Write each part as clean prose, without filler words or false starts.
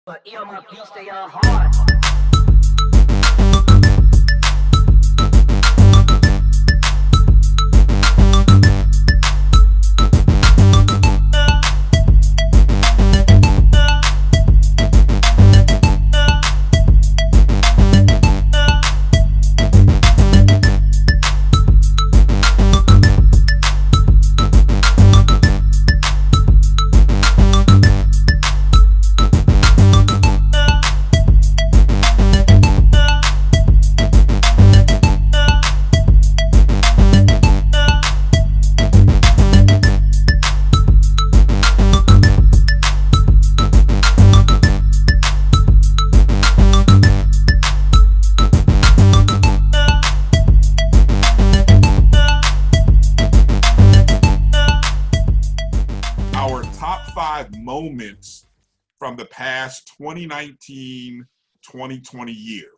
But my beats, they are hard. Moments from the past 2019-2020 year.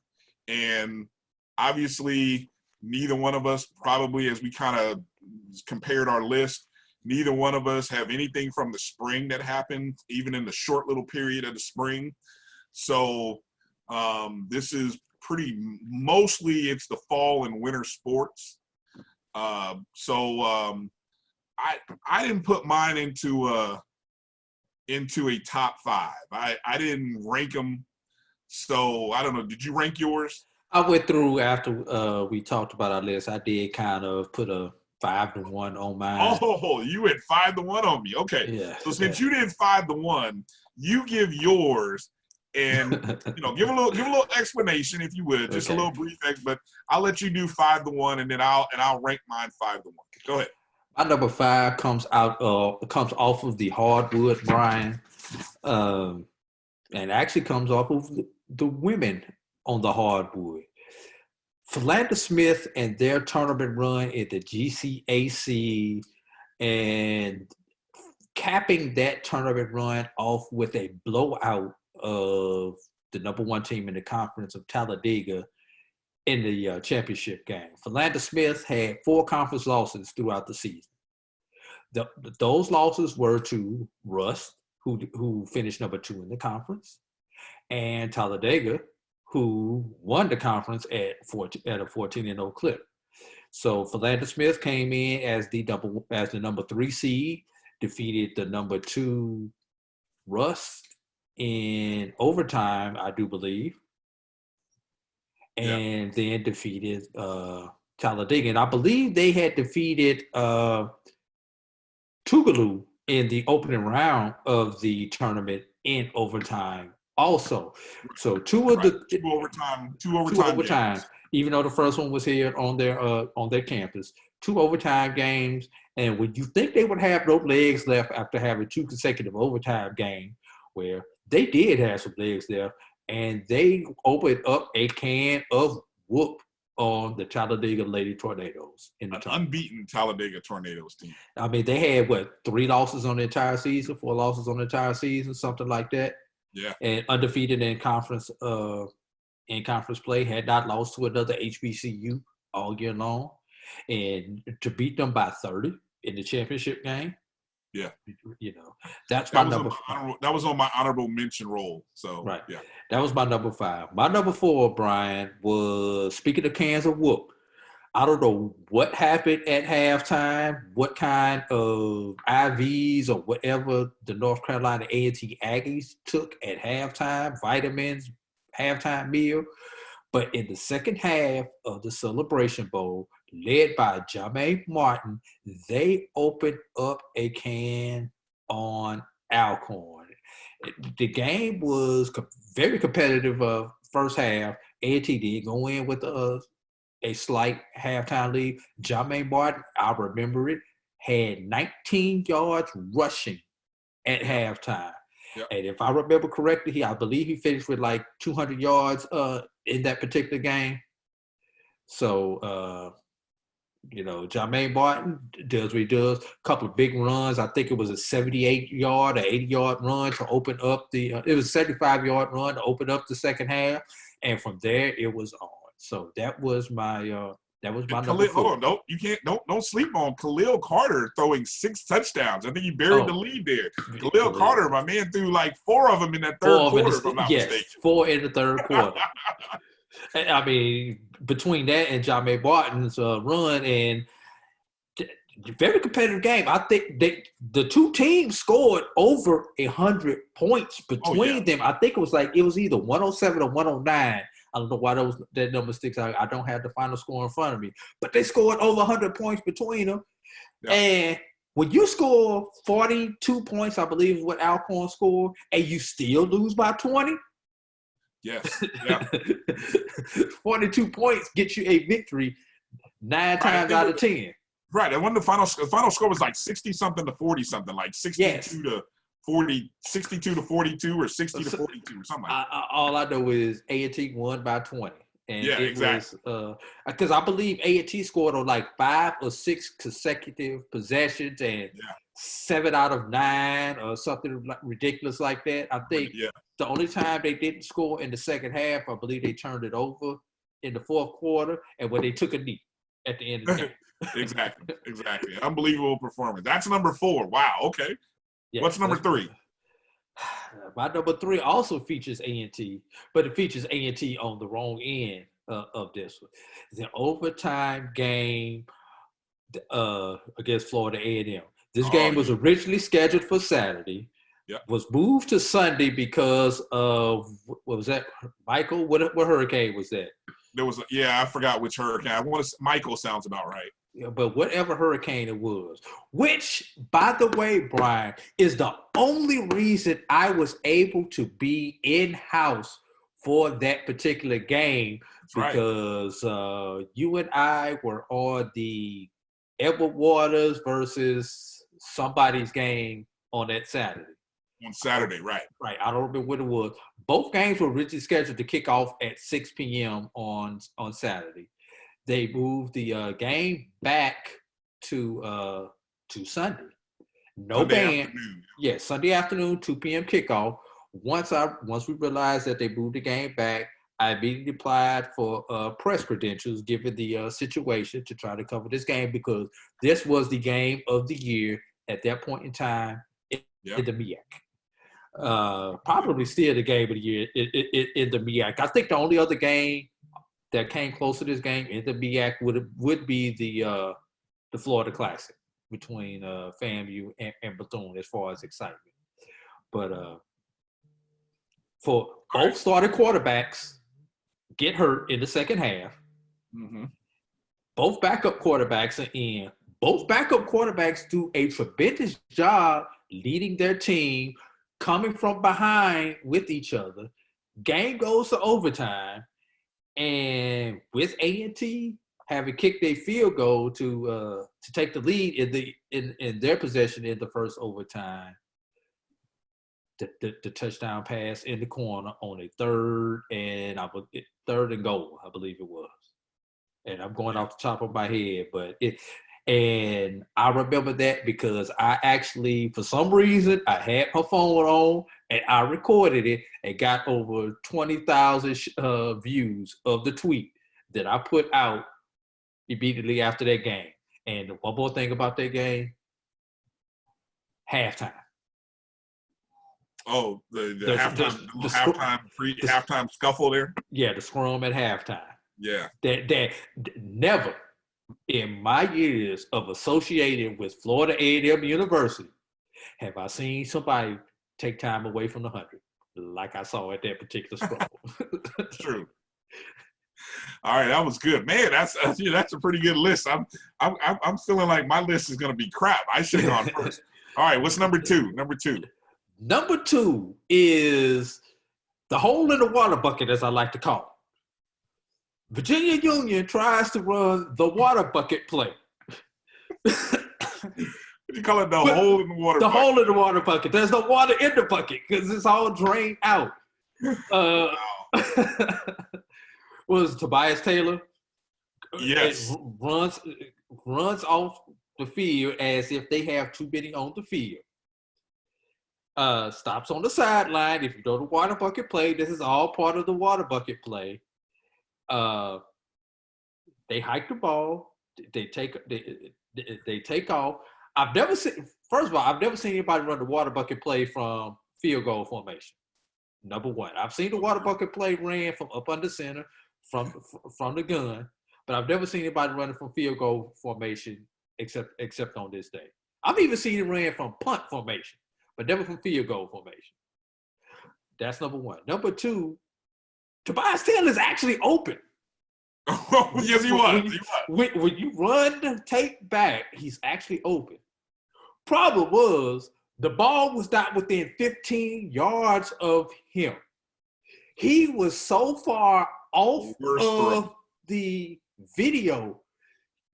And obviously, neither one of us, probably as we kind of compared our list, neither one of us have anything from the spring that happened, even in the short little period of the spring. So this is mostly it's the fall and winter sports. I didn't put mine into a top five. I didn't rank them. So I don't know. Did you rank yours? I went through after we talked about our list. I did kind of put a 5-1 on mine. Oh, you went 5-1 on me. Okay. Yeah. So since you did 5-1, you give yours and give a little explanation if you would, just a little brief. But I'll let you do 5-1 and then I'll rank mine 5-1. Go ahead. My number 5 comes off of the hardwood, Bryan, and actually comes off of the women on the hardwood. Philander Smith and their tournament run at the GCAC, and capping that tournament run off with a blowout of the number 1 team in the conference of Talladega in the championship game. Philander Smith had 4 conference losses throughout the season. Those losses were to Russ, who finished number 2 in the conference, and Talladega, who won the conference at a 14-0 clip. So Philander Smith came in as the number 3 seed, defeated the number 2 Russ in overtime, I do believe, and then defeated Talladega. And I believe they had defeated Tougaloo in the opening round of the tournament in overtime also. So two overtime games. Even though the first one was here on their campus. 2 overtime games. And when you think they would have no legs left after having 2 consecutive overtime games, where they did have some legs left, and they opened up a can of whoop on the Talladega Lady Tornadoes. An unbeaten Talladega Tornadoes team. I mean, they had, 3 losses on the entire season, 4 losses on the entire season, something like that. Yeah. And undefeated in conference play, had not lost to another HBCU all year long. And to beat them by 30 in the championship game. Yeah. That's my number 5. That was on my honorable mention roll. So, right. Yeah. That was my number 5. My number 4, Bryan, was, speaking of cans of whoop, I don't know what happened at halftime, what kind of IVs or whatever the North Carolina A&T Aggies took at halftime, vitamins, halftime meal. But in the second half of the Celebration Bowl, led by Jermaine Martin, they opened up a can on Alcorn. The game was very competitive first half. A&T did go in with a slight halftime lead. Jermaine Martin, I remember it, had 19 yards rushing at halftime. Yep. And if I remember correctly, I believe he finished with 200 yards in that particular game. So, Jermaine Martin does what he does. A couple of big runs. I think it was a 78-yard or 80-yard run to open up it was a 75-yard run to open up the second half. And from there, it was on. So that was my That was my And number Khalil, 4. hold on, don't sleep on Khalil Carter throwing 6 touchdowns. I think he buried the lead there. Khalil Carter, my man, threw like 4 of them in that third quarter, if I'm not mistaken. 4 in the third quarter. I mean, between that and Jameer Barton's run, and very competitive game. I think the two teams scored over 100 points between them. I think it was either 107 or 109. I don't know why that number sticks out. I don't have the final score in front of me, but they scored over 100 points between them. Yeah. And when you score 42 points, I believe is what Alcorn scored, and you still lose by 20. Yes. Yeah. 42 points get you a victory 9 times out of 10. Right. And when the final score was like 60-something to 40-something, like 62 to 40, 62 to 42 or 60 to 42 or something like that. All I know is A&T won by 20. And exactly. Because I believe A&T scored on like 5 or 6 consecutive possessions and 7 out of 9 or something ridiculous like that. I think the only time they didn't score in the second half, I believe they turned it over in the fourth quarter and when they took a knee at the end of the game. Exactly. Unbelievable performance. That's number 4. Wow. Okay. Yeah, what's number 3? My number 3 also features A&T, but it features A&T on the wrong end of this one. It's an overtime game against Florida A&M. This game was originally scheduled for Saturday. Yeah. Was moved to Sunday because of, what was that, Michael? What hurricane was that? There was, I forgot which hurricane. Michael sounds about right. Yeah, but whatever hurricane it was, which, by the way, Brian, is the only reason I was able to be in-house for that particular game. That's because you and I were on the Edward Waters versus somebody's game on that Saturday. On Saturday, right. Right. I don't remember what it was. Both games were originally scheduled to kick off at 6 p.m. on Saturday. They moved the game back to Sunday. No band. Afternoon. Yeah, Sunday afternoon, 2 p.m. kickoff. Once we realized that they moved the game back, I immediately applied for press credentials, given the situation, to try to cover this game because this was the game of the year at that point in time in the MEAC. Probably still the game of the year in the MEAC. I think the only other game that came close to this game in the MEAC would be the Florida Classic between FAMU and Bethune as far as excitement. But for both starting quarterbacks get hurt in the second half. Mm-hmm. Both backup quarterbacks are in. Both backup quarterbacks do a tremendous job leading their team, coming from behind with each other. Game goes to overtime. And with A&T having kicked a field goal to take the lead in their possession in the first overtime, the touchdown pass in the corner on a third and goal, I believe it was. And I'm going off the top of my head, and I remember that because I actually, for some reason, I had my phone on and I recorded it and got over 20,000 views of the tweet that I put out immediately after that game. And one more thing about that game, halftime. Oh, the halftime scuffle there? Yeah, the scrum at halftime. Yeah. That never in my years of associating with Florida A&M University have I seen somebody take time away from the 100 like I saw at that particular scrum. True. All right, that was good, man. That's a pretty good list. I'm feeling like my list is gonna be crap. I should have gone first. All right, what's number 2? Number 2 is the hole in the water bucket, as I like to call it. Virginia Union tries to run the water bucket play. You call it the hole in the water bucket? The hole in the water bucket. There's no water in the bucket because it's all drained out. Was Tobias Taylor? Yes. Runs off the field as if they have too many on the field. Stops on the sideline. If you know the water bucket play, this is all part of the water bucket play. They hike the ball. They take off. I've never seen. First of all, I've never seen anybody run the water bucket play from field goal formation. Number one, I've seen the water bucket play ran from up under center from the gun, but I've never seen anybody running from field goal formation except on this day. I've even seen it ran from punt formation, but never from field goal formation. That's number one. Number two, Tobias Taylor is actually open. Yes, he was. When you run the tape back, he's actually open. Problem was, the ball was not within 15 yards of him. He was so far off of the video.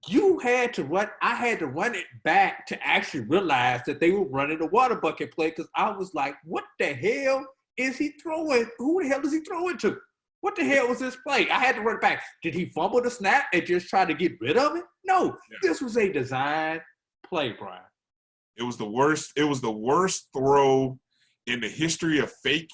I had to run it back to actually realize that they were running the water bucket play, because I was like, what the hell is he throwing? Who the hell is he throwing to? What the hell was this play? I had to run it back. Did he fumble the snap and just try to get rid of it? No, This was a design play, Brian. It was the worst. It was the worst throw in the history of fake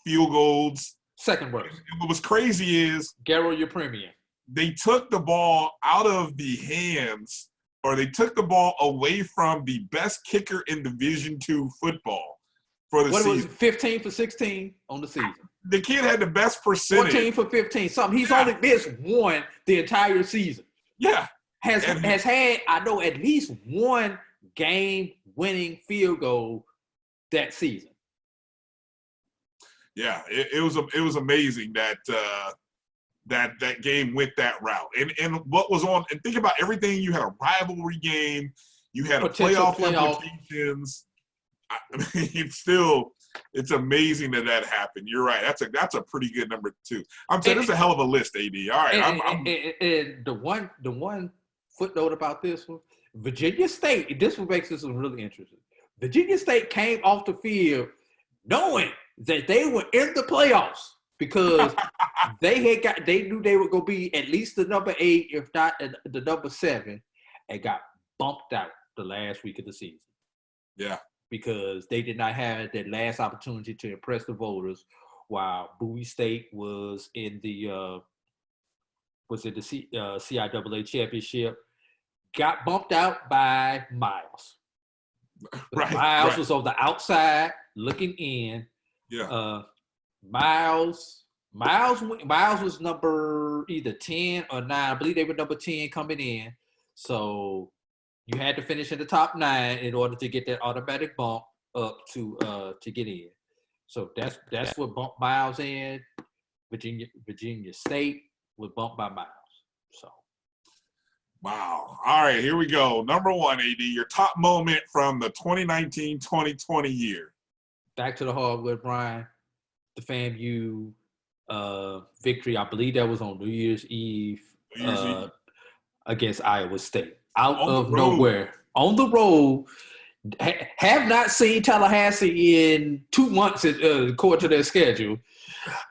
field goals. Second worst. What was crazy is Garo, your premium. They took the ball out of the hands, or they took the ball away from the best kicker in Division II football for the season. Was it, 15 for 16 on the season? The kid had the best percentage. 14 for 15, something. He's only missed one the entire season. Yeah. Has had, I know, at least one game-winning field goal that season. Yeah, it was amazing that that game went that route. And what was on, and think about everything. You had a rivalry game. You had playoff implications. I mean, it's amazing that happened. You're right. That's a pretty good number two. I'm saying, this is a hell of a list, AD. All right. And the one footnote about this one, Virginia State, this one makes this one really interesting. Virginia State came off the field knowing that they were in the playoffs, because they knew they were going to be at least the number 8, if not the number 7, and got bumped out the last week of the season. Yeah. Because they did not have that last opportunity to impress the voters, while Bowie State was in the CIAA championship, got bumped out by Miles. Miles was on the outside looking in. Yeah. Miles was number either 10 or 9. I believe they were number 10 coming in. So you had to finish in the top 9 in order to get that automatic bump up to get in. So that's what bumped Miles in. Virginia State was bumped by Miles. So. Wow. All right, here we go. Number 1, AD, your top moment from the 2019-2020 year. Back to the hardwood, Brian. The FAMU victory, I believe that was on New Year's Eve against Iowa State. Out of nowhere. On the road. Have not seen Tallahassee in 2 months according to their schedule.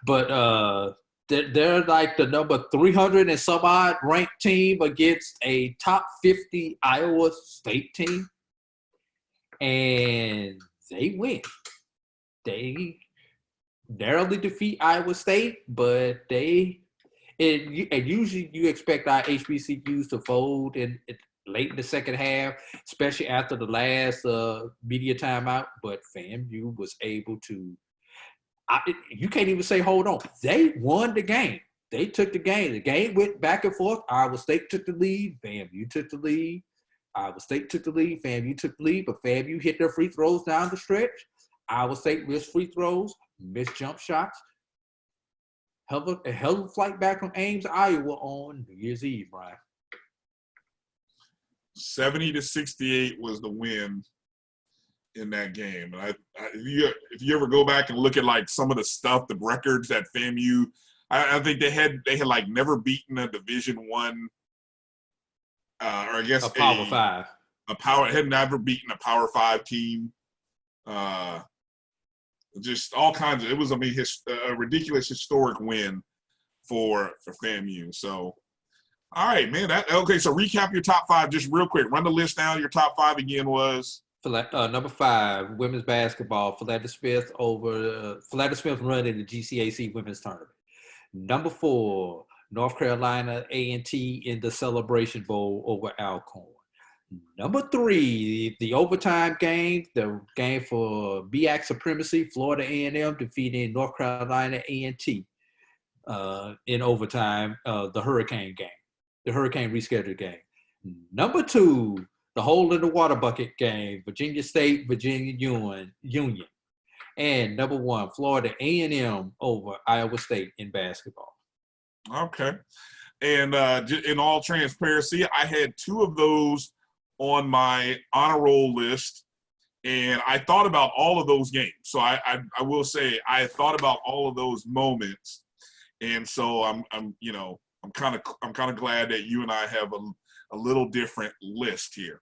But they're like the number 300 and some odd ranked team against a top 50 Iowa State team. And they win. They narrowly defeat Iowa State, but usually you expect our HBCUs to fold late in the second half, especially after the last media timeout. But FAMU was able to. You can't even say hold on. They won the game. They took the game. The game went back and forth. Iowa State took the lead. FAMU took the lead. Iowa State took the lead. FAMU took the lead, but FAMU hit their free throws down the stretch. Iowa State missed free throws, missed jump shots. A hell of a flight back from Ames, Iowa on New Year's Eve, Brian. 70-68 was the win in that game. And if you ever go back and look at like some of the stuff, the records that FAMU, I think they had like never beaten a Division I, or I guess a Power 5. Had never beaten a Power 5 team. Just all kinds of. It was a ridiculous historic win for FAMU. So. All right, man. Okay, so recap your top 5 just real quick. Run the list down. Your top 5 again was? Number 5, women's basketball. Philander Smith run in the GCAC women's tournament. Number 4, North Carolina A&T in the Celebration Bowl over Alcorn. Number 3, the overtime game, the game for BCAC supremacy, Florida A&M defeating North Carolina A&T in overtime, the Hurricane game, the Hurricane rescheduled game. Number 2, the hole in the water bucket game, Virginia State, Virginia Union. And number 1, Florida A&M over Iowa State in basketball. Okay. And in all transparency, I had 2 of those on my honor roll list, and I thought about all of those games. So I will say I thought about all of those moments, and so I'm kind of glad that you and I have a little different list here.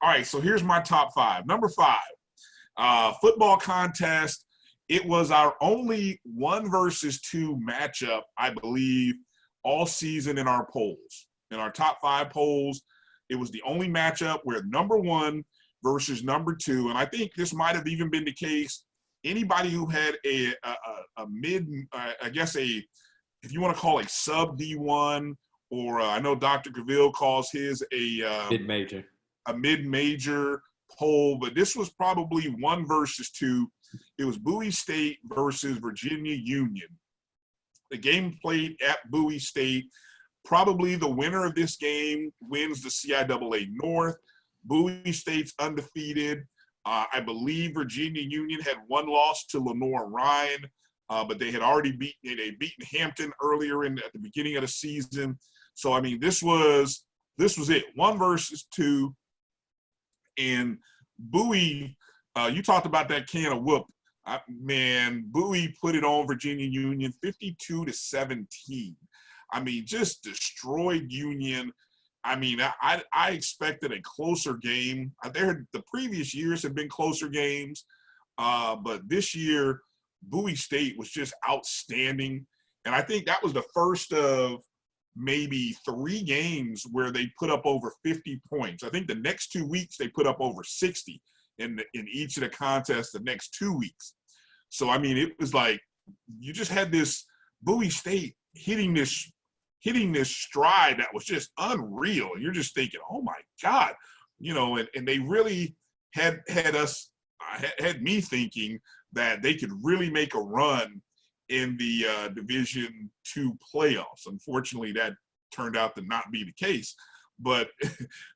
All right, so here's my top 5. Number 5, football contest. It was our only 1 versus 2 matchup, I believe, all season in our polls. In our top 5 polls, it was the only matchup where number 1 versus number 2, and I think this might have even been the case. Anybody who had a mid, I guess if you want to call a sub D1, or I know Dr. Cavill calls his a mid-major poll, but this was probably 1 versus 2. It was Bowie State versus Virginia Union. The game played at Bowie State. Probably the winner of this game wins the CIAA North. Bowie State's undefeated. I believe Virginia Union had 1 loss to Lenoir-Rhyne, but they had already beaten Hampton earlier at the beginning of the season. So I mean, this was it, 1 versus 2. And Bowie, you talked about that can of whoop. Bowie put it on Virginia Union 52-17. I mean, just destroyed Union. I mean, I expected a closer game. The previous years have been closer games, but this year, Bowie State was just outstanding. And I think that was the first of maybe 3 games where they put up over 50 points. I think the next 2 weeks they put up over 60 in each of the contests the next 2 weeks. So, I mean, it was like you just had this Bowie State hitting this stride that was just unreal. And you're just thinking, oh, my God. And they really had me thinking that they could really make a run in the Division II playoffs. Unfortunately, that turned out to not be the case. But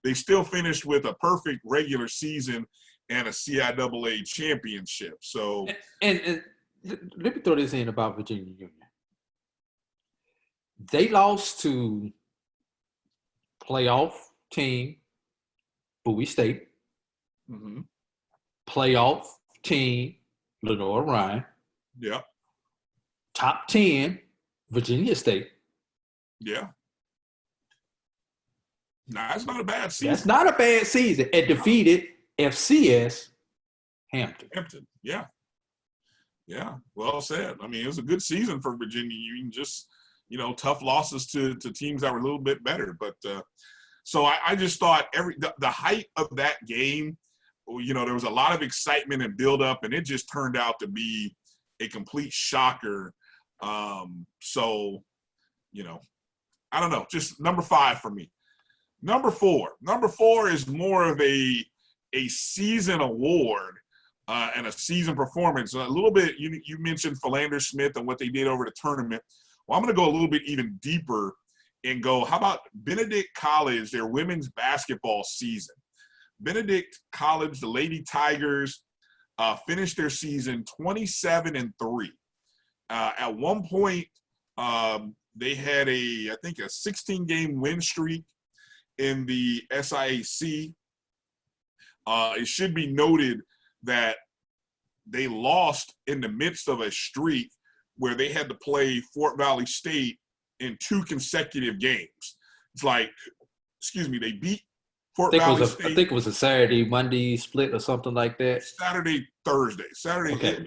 they still finished with a perfect regular season and a CIAA championship. So, and let me throw this in about Virginia Union. They lost to playoff team Bowie State, playoff team Lenoir-Rhyne, top 10 Virginia State. Yeah. Nah, that's not a bad season. That's not a bad season. It defeated FCS Hampton. Yeah. Yeah, well said. I mean, it was a good season for Virginia Union. Just, tough losses to teams that were a little bit better. But so I just thought the height of that game, there was a lot of excitement and buildup, and it just turned out to be a complete shocker. So, I don't know, just number 5 for me. Number 4 is more of a season award and a season performance. A little bit, you mentioned Philander Smith and what they did over the tournament. Well, I'm going to go a little bit even deeper and go, how about Benedict College, their women's basketball season? Benedict College, the Lady Tigers, finished their season 27-3. At one point, they had I think a 16-game win streak in the SIAC. It should be noted that they lost in the midst of a streak where they had to play Fort Valley State in 2 consecutive games. It's like, they beat Fort Valley State. I think it was a Saturday, Monday split or something like that. Saturday, Thursday. Okay.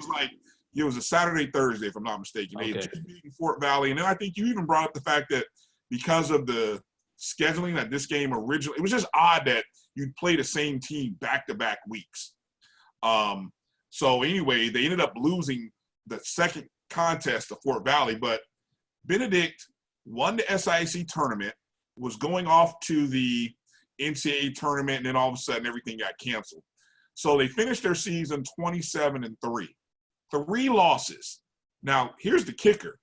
It was a Saturday, Thursday, if I'm not mistaken. They had just beaten Fort Valley. And then I think you even brought up the fact that because of the scheduling that this game originally, it was just odd that you'd play the same team back-to-back weeks. So anyway, they ended up losing the second contest to Fort Valley, but Benedict won the SIAC tournament, was going off to the NCAA tournament, and then all of a sudden everything got canceled. So they finished their season 27-3. 3 losses. Now, here's the kicker.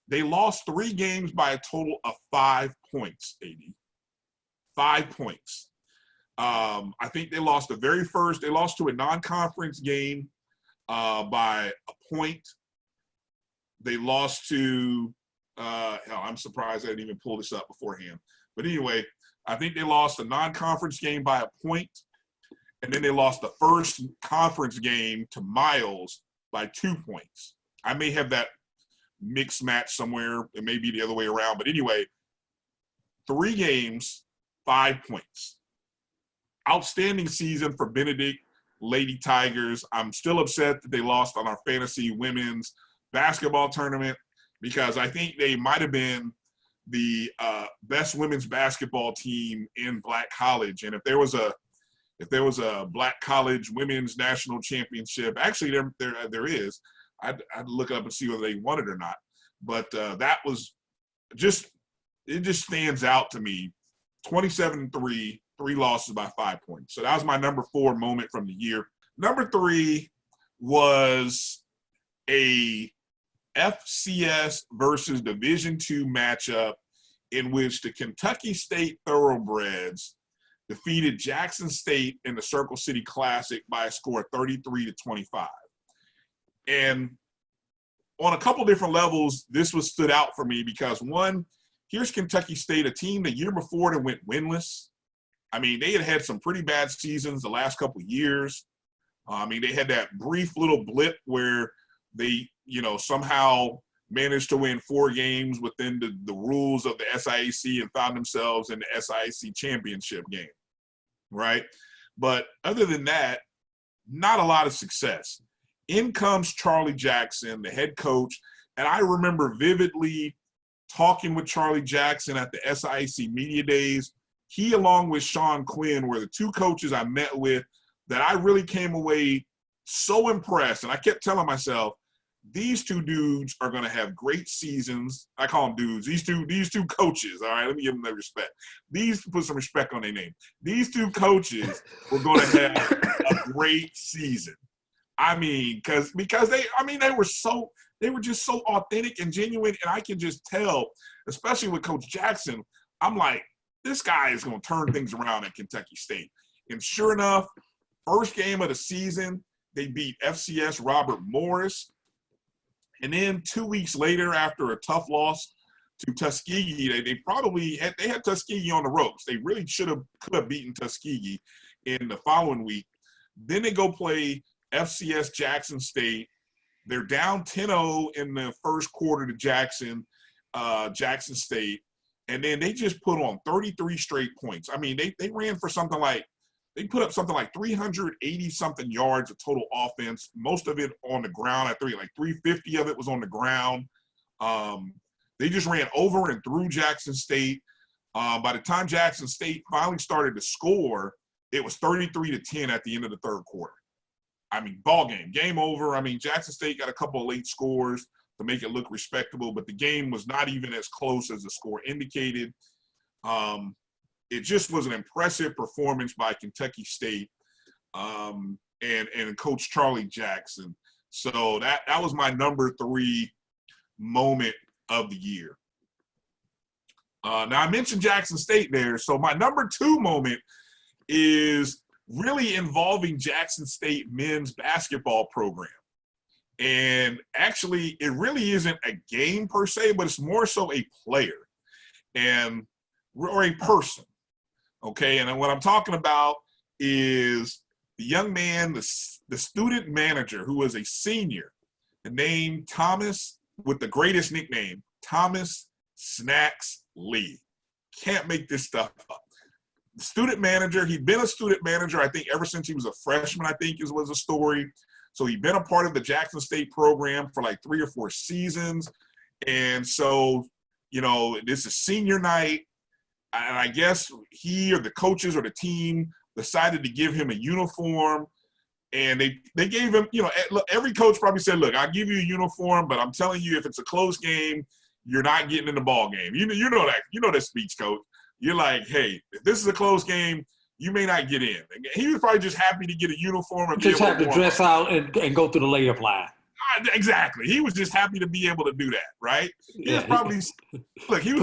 They lost 3 games by a total of 5 points, AD. 5 points. I think they lost the very first. They lost to a non-conference game by a point. They lost to hell, I'm surprised I didn't even pull this up beforehand. But anyway, I think they lost a non-conference game by a point, and then they lost the first conference game to Miles by 2 points. I may have that mixed match somewhere. It may be the other way around. But anyway, 3 games, 5 points. Outstanding season for Benedict Lady Tigers. I'm still upset that they lost on our fantasy women's basketball tournament, because I think they might have been the best women's basketball team in Black College. And if there was a Black College women's national championship, actually there is. I'd look up and see whether they won it or not. But that was just – it just stands out to me. 27-3, 3 losses by 5 points. So that was my number 4 moment from the year. Number 3 was a FCS versus Division II matchup in which the Kentucky State Thoroughbreds defeated Jackson State in the Circle City Classic by a score of 33-25. And on a couple different levels, this was stood out for me because, one, here's Kentucky State, a team the year before that went winless. I mean, they had some pretty bad seasons the last couple of years. I mean, they had that brief little blip where they, somehow managed to win 4 games within the rules of the SIAC and found themselves in the SIAC championship game, right? But other than that, not a lot of success. In comes Charlie Jackson, the head coach, and I remember vividly talking with Charlie Jackson at the SIAC media days. He, along with Sean Quinn, were the 2 coaches I met with that I really came away so impressed. And I kept telling myself, these 2 dudes are going to have great seasons. I call them dudes. These two coaches, all right, let me give them their respect. Put some respect on their name. These 2 coaches were going to have a great season. I mean, because they were just so authentic and genuine, and I can just tell, especially with Coach Jackson, I'm like, this guy is going to turn things around at Kentucky State. And sure enough, first game of the season, they beat FCS Robert Morris. And then 2 weeks later, after a tough loss to Tuskegee, they had Tuskegee on the ropes. They really could have beaten Tuskegee in the following week. Then they go play FCS Jackson State. They're down 10-0 in the first quarter to Jackson State. And then they just put on 33 straight points. I mean, they ran for something like – they put up something like 380-something yards of total offense, most of it on the ground. Like 350 of it was on the ground. They just ran over and through Jackson State. By the time Jackson State finally started to score, it was 33-10 at the end of the third quarter. I mean, ball game, game over. I mean, Jackson State got a couple of late scores to make it look respectable, but the game was not even as close as the score indicated. It just was an impressive performance by Kentucky State and Coach Charlie Jackson. So that was my number 3 moment of the year. Now, I mentioned Jackson State there. So my number 2 moment is really involving Jackson State men's basketball program. And actually, it really isn't a game per se, but it's more so a player or a person. Okay, and what I'm talking about is the young man, the student manager who was a senior, named Thomas, with the greatest nickname, Thomas Snacks Lee. Can't make this stuff up. The student manager, he'd been a student manager, I think, ever since he was a freshman, I think was the story. So he'd been a part of the Jackson State program for like 3 or 4 seasons. And so, this is senior night. And I guess he or the coaches or the team decided to give him a uniform. And they gave him, every coach probably said, look, I'll give you a uniform, but I'm telling you, if it's a close game, you're not getting in the ball game. You know that speech, coach. You're like, hey, if this is a close game, you may not get in. He was probably just happy to get a uniform and just have to dress out and go through the layup line. Exactly. He was just happy to be able to do that, right? He was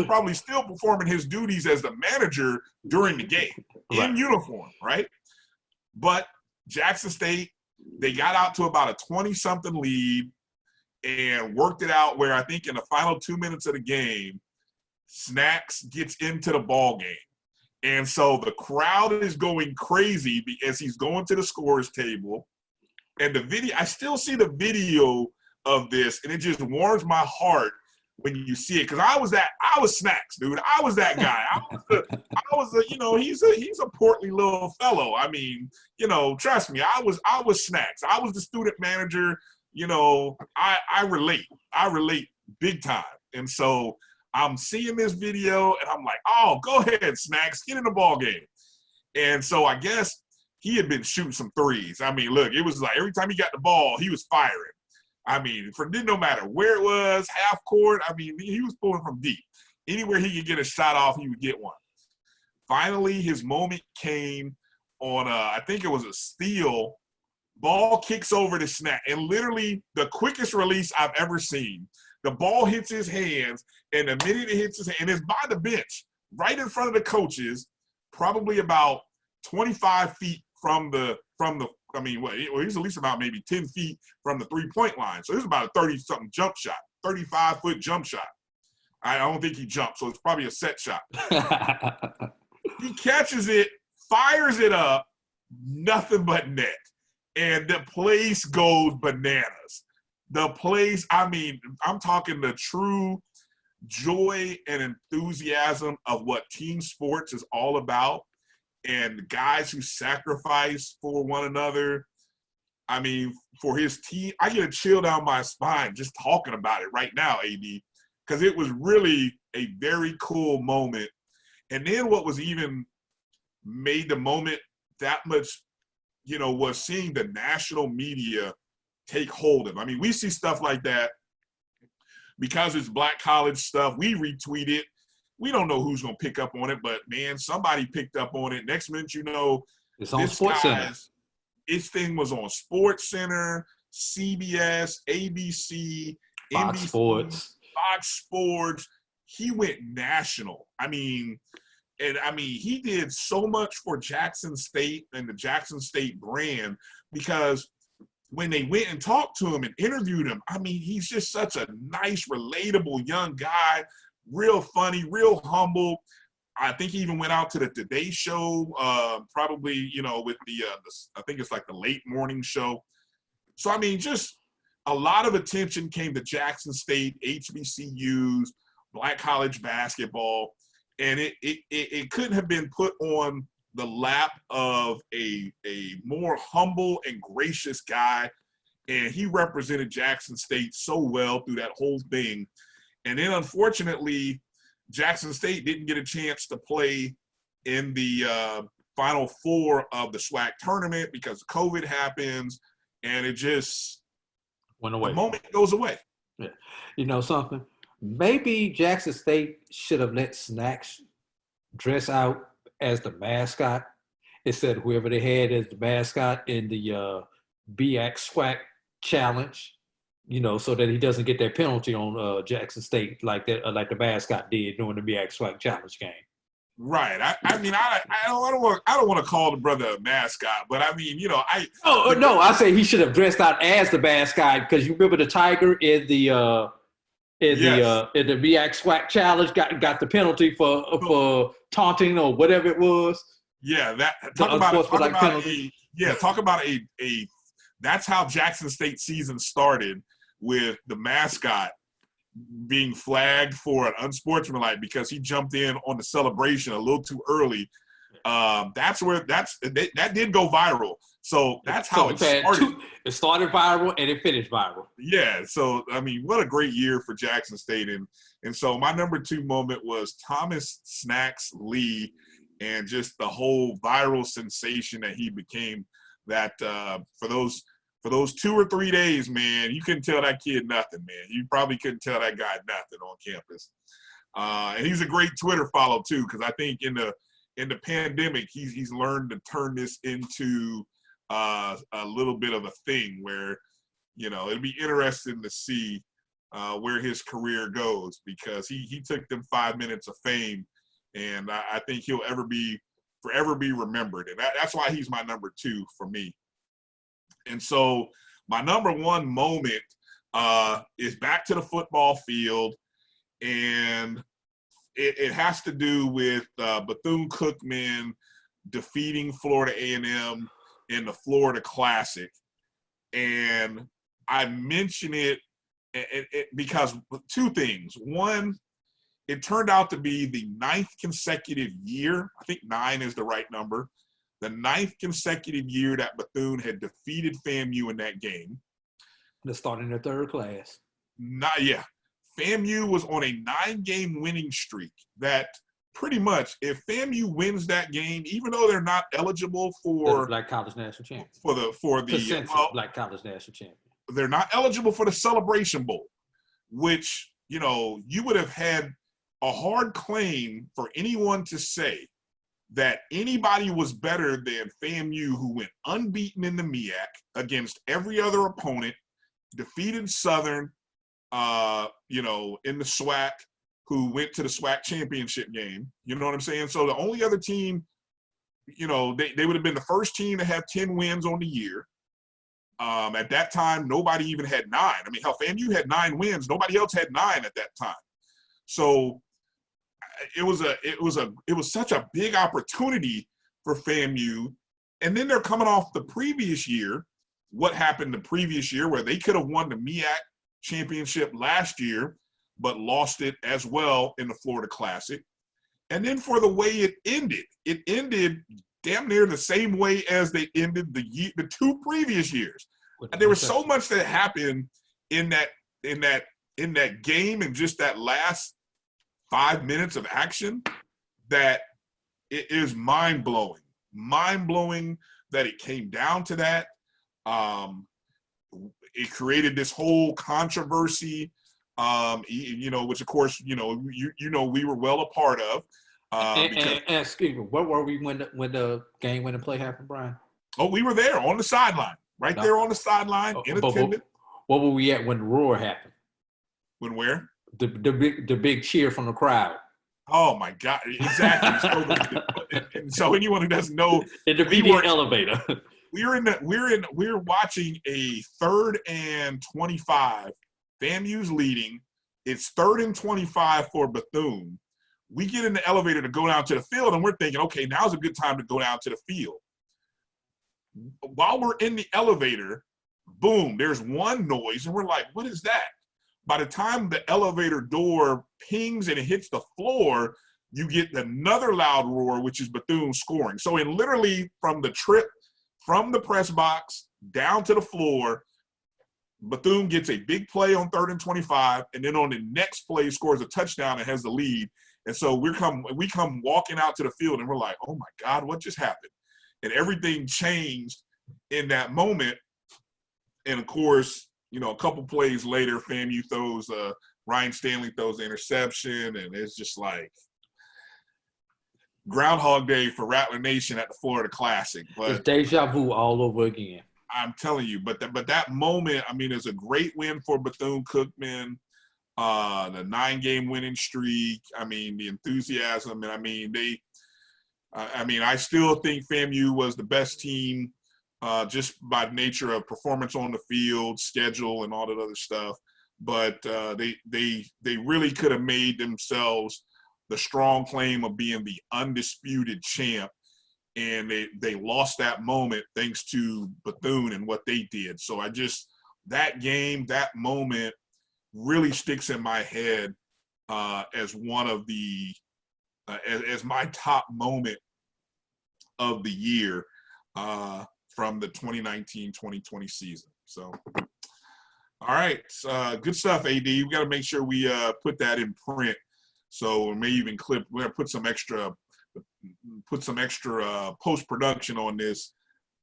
probably still performing his duties as the manager during the game in uniform, right? But Jackson State, they got out to about a 20-something lead and worked it out where I think in the final 2 minutes of the game, Snacks gets into the ball game. And so the crowd is going crazy as he's going to the scorer's table. And the video, I still see the video of this, and it just warms my heart when you see it. Because I was Snacks, dude. I was that guy. He's a portly little fellow. I mean, trust me, I was Snacks. I was the student manager. I relate big time. And so I'm seeing this video, and I'm like, oh, go ahead, Snacks, get in the ball game. And so I guess he had been shooting some threes. I mean, look, it was like every time he got the ball, he was firing. I mean, no matter where it was, half court, I mean, he was pulling from deep. Anywhere he could get a shot off, he would get one. Finally, his moment came on, I think it was a steal. Ball kicks over to Snack, and literally the quickest release I've ever seen. The ball hits his hands, and the minute it hits his hand, and it's by the bench, right in front of the coaches, probably about 25 feet from the he's at least about maybe 10 feet from the three-point line. So it was about a 30-something jump shot, 35-foot jump shot. I don't think he jumped, so it's probably a set shot. He catches it, fires it up, nothing but net. And the place goes bananas. The place, I mean, I'm talking the true joy and enthusiasm of what team sports is all about. And guys who sacrifice for one another. I mean, for his team, I get a chill down my spine just talking about it right now, AD, because it was really a very cool moment. And then what was even made the moment that much, was seeing the national media take hold of. I mean, we see stuff like that because it's Black college stuff. We retweet it. We don't know who's going to pick up on it, but, man, somebody picked up on it. Next minute, it's on SportsCenter. His thing was on SportsCenter, CBS, ABC, Fox NBC, Sports. Fox Sports. He went national. He did so much for Jackson State and the Jackson State brand because when they went and talked to him and interviewed him, he's just such a nice, relatable young guy. Real funny, real humble. I think he even went out to the Today Show, probably, with I think it's like the late morning show. So, just a lot of attention came to Jackson State, HBCUs, Black college basketball, and it couldn't have been put on the lap of a more humble and gracious guy, and he represented Jackson State so well through that whole thing. And then, unfortunately, Jackson State didn't get a chance to play in the Final Four of the SWAC tournament because COVID happens, and it just went away. The moment goes away. Yeah. You know something? Maybe Jackson State should have let Snacks dress out as the mascot instead of whoever they had as the mascot in the BCSN challenge. So that he doesn't get that penalty on Jackson State like like the mascot did during the BCSN challenge game. Right. I don't want to call the brother a mascot, but I say he should have dressed out as the mascot because you remember the Tiger in the BCSN challenge got the penalty for taunting or whatever it was. Yeah, talk about a that's how Jackson State season started, with the mascot being flagged for an unsportsmanlike because he jumped in on the celebration a little too early. That did go viral. So that's how it started. It started viral and it finished viral. Yeah. So, what a great year for Jackson State. And so my number 2 moment was Thomas Snacks Lee and just the whole viral sensation that he became. That for those for those 2 or 3 days, man, you couldn't tell that kid nothing, man. You probably couldn't tell that guy nothing on campus. And he's a great Twitter follow too, because I think in the pandemic, he's learned to turn this into a little bit of a thing where, it'll be interesting to see where his career goes, because he took them 5 minutes of fame, and I think he'll forever be remembered, and that's why he's my number 2 for me. And so my number 1 moment is back to the football field, and it has to do with Bethune-Cookman defeating Florida A&M in the Florida Classic. And I mention it because 2 things. One, it turned out to be the 9th consecutive year. I think 9 is the right number. The 9th consecutive year that Bethune had defeated FAMU in that game. They're starting their 3rd class. FAMU was on a 9-game winning streak that pretty much, if FAMU wins that game, even though they're not eligible for the Black College National Champion, for the Black College National Champion, they're not eligible for the Celebration Bowl, which, you would have had a hard claim for anyone to say that anybody was better than FAMU, who went unbeaten in the MEAC against every other opponent, defeated Southern, in the SWAC, who went to the SWAC championship game. You know what I'm saying? So the only other team, they would have been the first team to have 10 wins on the year. At that time, nobody even had 9. I mean, hell, FAMU had 9 wins. Nobody else had 9 at that time. So it was such a big opportunity for FAMU. And then they're coming off the previous year. What happened the previous year, where they could have won the MEAC championship last year, but lost it as well in the Florida Classic. And then for the way it ended damn near the same way as they ended the 2 previous years. And there was so much that happened in that game, and just that last 5 minutes of action, that it is mind-blowing. Mind-blowing that it came down to that. It created this whole controversy, which of course, we were well a part of. And excuse me, where were we when the game-winning play happened, Brian? Oh, we were there on the sideline, there on the sideline, in attendance. Where were we at when the roar happened? When where? The big cheer from the crowd. Oh my God! Exactly. So anyone who doesn't know, in the media elevator, we're watching a 3rd and 25. FAMU's leading. It's 3rd and 25 for Bethune. We get in the elevator to go down to the field, and we're thinking, okay, now's a good time to go down to the field. While we're in the elevator, boom, there's one noise, and we're like, what is that? By the time the elevator door pings and it hits the floor, you get another loud roar, which is Bethune scoring. So in literally from the trip from the press box down to the floor, Bethune gets a big play on 3rd and 25, and then on the next play scores a touchdown and has the lead. And so we come walking out to the field, and we're like, oh my God, what just happened? And everything changed in that moment. And of course, a couple plays later, FAMU throws Ryan Stanley throws the interception, and it's just like Groundhog Day for Rattler Nation at the Florida Classic. But it's deja vu all over again. I'm telling you, but that moment, I mean, is a great win for Bethune-Cookman. The 9-game winning streak. I mean, the enthusiasm, and I still think FAMU was the best team, just by nature of performance on the field, schedule, and all that other stuff. But they really could have made themselves the strong claim of being the undisputed champ, and they lost that moment thanks to Bethune and what they did. So that game, that moment really sticks in my head as one of the as my top moment of the year from the 2019-2020 season. So, all right, good stuff, AD. We got to make sure we put that in print. So we may even we're gonna put some extra post-production on this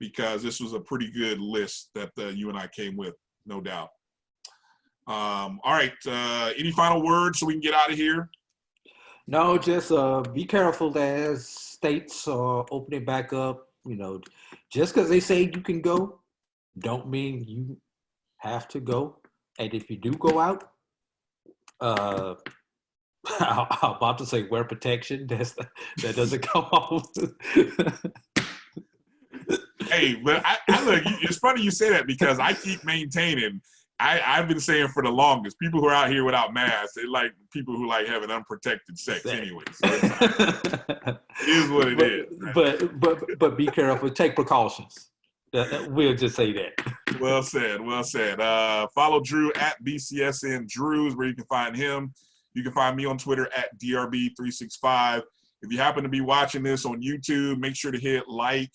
because this was a pretty good list that you and I came with, no doubt. All right. Any final words so we can get out of here? No, just be careful as states are opening back up. You know, just because they say you can go, don't mean you have to go. And if you do go out, I'm about to say wear protection. That doesn't come off. Hey, but I look, it's funny you say that because I keep maintaining, I've been saying for the longest, people who are out here without masks, they like people who like having unprotected sex anyway. So it is what it is. But be careful. Take precautions. We'll just say that. Well said. Well said. Follow Drew at BCSN Drews, where you can find him. You can find me on Twitter at DRB365. If you happen to be watching this on YouTube, make sure to hit like.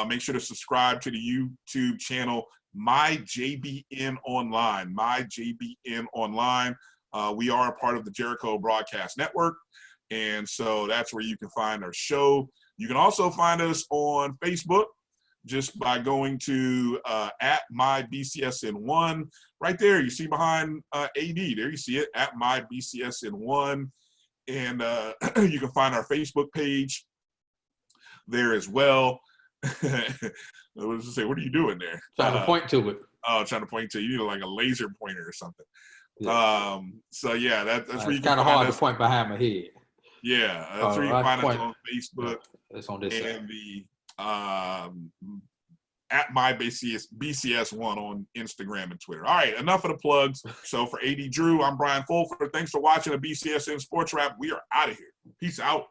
Make sure to subscribe to the YouTube channel, My JBN Online. My JBN Online. We are a part of the Jericho Broadcast Network, and so that's where you can find our show. You can also find us on Facebook just by going to at My BCSN1. Right there, you see behind AD. There you see it, at My BCSN1. And you can find our Facebook page there as well. What does it say? What are you doing there? Trying to point to it. Oh, trying to point to you. You need like a laser pointer or something. Yeah. So yeah, that's where you it's can kind of find hard us. to point behind my head. Yeah, that's where you can find us on Facebook. It's on this and side. the at my BCS1 on Instagram and Twitter. All right, enough of the plugs. So for AD Drew, I'm Bryan Fulford. Thanks for watching the BCSN Sports Wrap. We are out of here. Peace out.